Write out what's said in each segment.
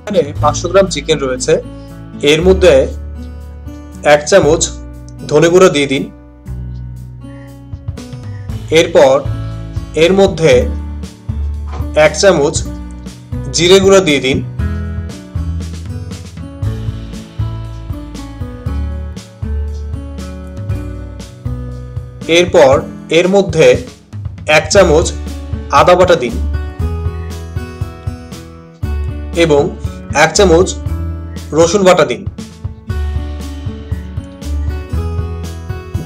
এখানে 500 gram chicken রয়েছে, এর মধ্যে 1 চামচ ধনে গুঁড়ো দিয়ে দিন। এরপর এর মধ্যে 1 চামচ জিরে গুঁড়ো দিয়ে দিন। এরপর এর মধ্যে 1 চামচ আদা বাটা দিন এবং 1 চামচ রসুন বাটা দিন।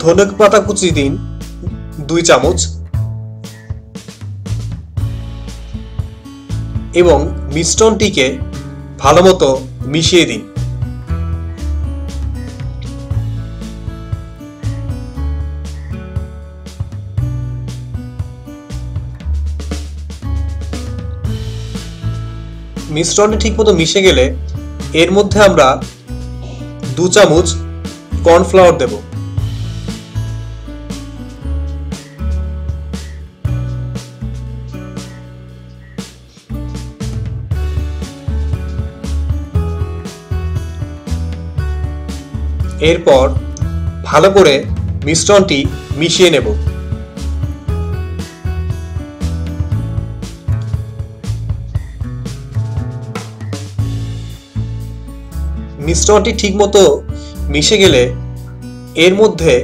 ধনে পাতা কুচি দিন 2 চামচ এবং মিশ্রণটিকে ভালোমতো মিশিয়ে দিন। মিশ্রণটি ঠিকমতো মিশে গেলে এর মধ্যে আমরা 2 চামচ কর্নফ্লাওয়ার দেব। এরপর ভালো করে মিশ্রণটি মিশিয়ে নেব। মিশ্রণটি ঠিকমতো মিশে গেলে এর মধ্যে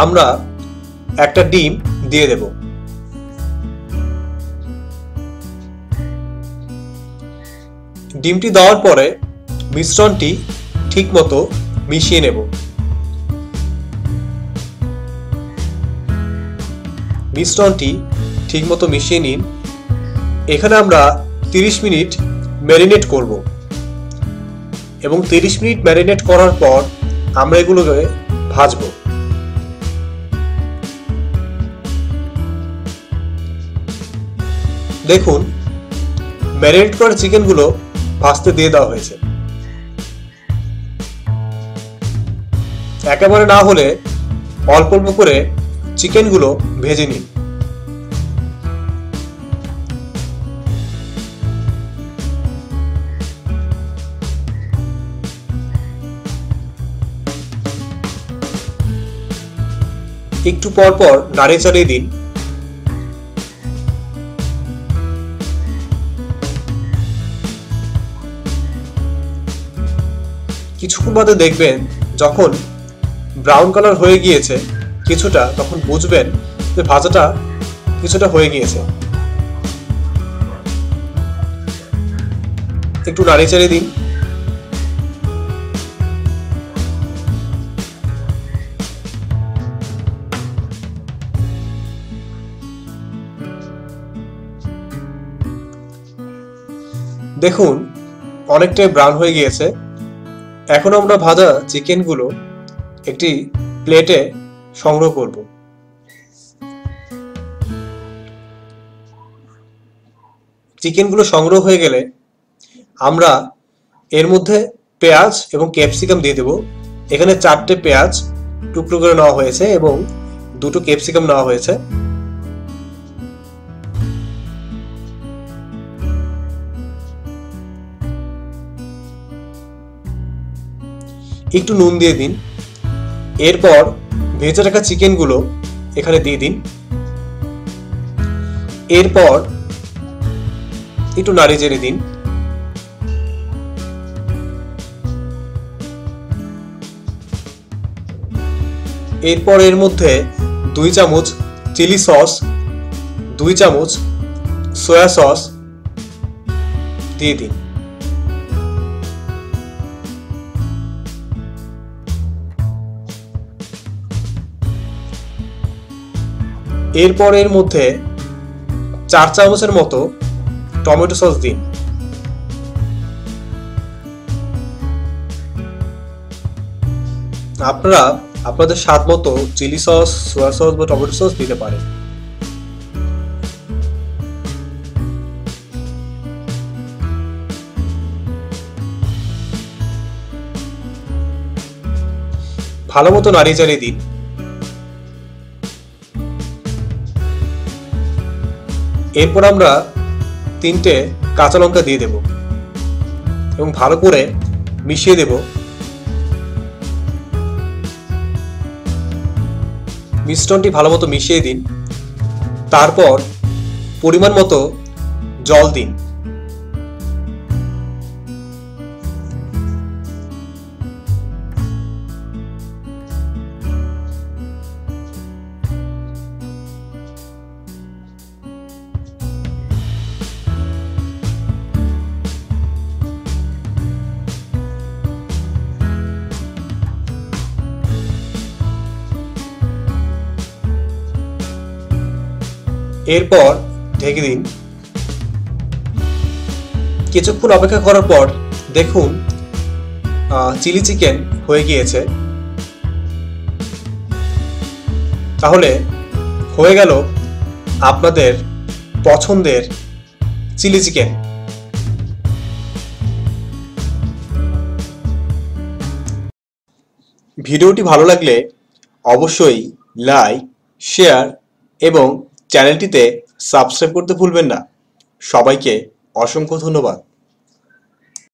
আমরা একটা ডিম দিয়ে দেব। ডিমটি দেওয়ার পরে মিশ্রণটি ঠিকমতো মিশিয়ে নেব। মিশ্রণটি ঠিকমতো মিশিয়ে নিন। এখানে আমরা 30 মিনিট ম্যারিনেট করব এবং 30 মিনিট ম্যারিনেট করার পর আমরা এগুলোকে ভাজবো। দেখুন ম্যারিনেট করা চিকেনগুলো ভাজতে দিয়ে দেওয়া হয়েছে। একেবারে না হলে অল্প অল্প করে চিকেনগুলো ভেজে নিন। একটু পর পর নাড়িয়ে চাড়িয়ে দিন। কিছুক্ষণ বাদে দেখবেন যখন ব্রাউন কালার হয়ে গিয়েছে কিছুটা, তখন বুঝবেন যে ভাজাটা কিছুটা হয়ে গিয়েছে। একটু নাড়িয়ে চাড়িয়ে দিন। দেখুন অনেকটাই ব্রাউন হয়ে গিয়েছে। এখন আমরা ভাজা চিকেনগুলো একটি প্লেটে সংগ্রহ করব। চিকেনগুলো সংগ্রহ হয়ে গেলে আমরা এর মধ্যে পেঁয়াজ এবং ক্যাপসিকাম দিয়ে দেব। এখানে 4টে পেঁয়াজ টুকরো করে নেওয়া হয়েছে এবং 2টো ক্যাপসিকাম নেওয়া হয়েছে। একটু নুন দিয়ে দিন। এরপর ভেজে রাখা চিকেনগুলো এখানে দিয়ে দিন। এরপর একটু নাড়িয়ে চেড়ে দিন। এরপর এর মধ্যে 2 চামচ চিলি সস, 2 চামচ সয়া সস দিয়ে দিন। এরপর এর মধ্যে 4 চামচের মতো টমেটো সস দিন। আপনারা আপনাদের স্বাদ মতো চিলি সস, সোয়া সস বা টমেটো সস দিতে পারেন। ভালো মতো নাড়িয়ে চাড়িয়ে দিন। এরপর আমরা 3টে কাঁচা লঙ্কা দিয়ে দেব। এবং ভালো করে মিশিয়ে দেব। মিশ্রণটি ভালো মতো মিশিয়ে দিন। তারপর পরিমাণ মতো জল দিন। এরপর ঢেকে দিন। কিছুক্ষণ অপেক্ষা করার পর দেখুন চিলি চিকেন হয়ে গিয়েছে। তাহলে হয়ে গেল আপনাদের পছন্দের চিলি চিকেন। ভিডিওটি ভালো লাগলে অবশ্যই লাইক, শেয়ার এবং চ্যানেলটিতে সাবস্ক্রাইব করতে ভুলবেন না। সবাইকে অসংখ্য ধন্যবাদ।